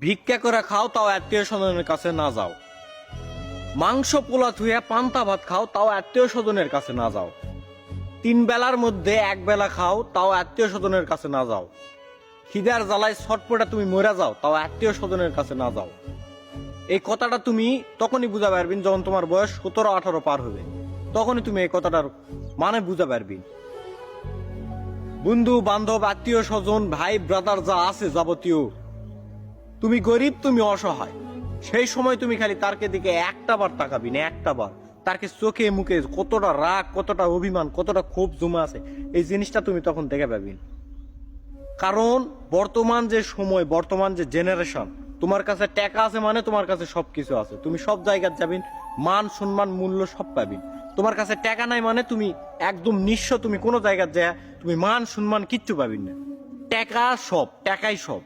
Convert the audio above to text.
ভিক্ষা করে খাও তাও আত্মীয় স্বজনের কাছে না যাও। মাংস পোলা থুয়ে পান্তা ভাত খাও তাও আত্মীয় স্বজনের কাছে না যাও। 3 বেলার মধ্যে 1 বেলা খাও তাও আত্মীয় স্বজনের কাছে না যাও। খিদার জ্বালায় ছটপটা তুমি মরে যাও তাও আত্মীয় স্বজনের কাছে না যাও। এই কথাটা তুমি তখনই বুঝা পারবি যখন তোমার বয়স 17-18 পার হবে, তখনই তুমি এই কথাটার মানে বুঝা পারবি। বন্ধু বান্ধব আত্মীয় স্বজন ভাই ব্রাদার যা আছে যাবতীয়, তুমি গরিব তুমি অসহায়, সেই সময় তুমি খালি তারকে দিকে একটা বার তাকাবি না, একটা বার তারকে চোখে মুখে কতটা রাগ, কতটা অভিমান, কতটা ক্ষোভ জমা আছে, এই জিনিসটা তুমি তখন দেখে পাবি। কারণ বর্তমান যে সময়, বর্তমান যে জেনারেশন, তোমার কাছে টাকা আছে মানে তোমার কাছে সবকিছু আছে, তুমি সব জায়গায় যাবেন, মান সম্মান মূল্য সব পাবেন। তোমার কাছে টাকা নাই মানে তুমি একদম নিঃস্ব, তুমি কোনো জায়গায় যায় তুমি মান সম্মান কিচ্ছু পাবেন না। টাকা সব, টাকাই সব।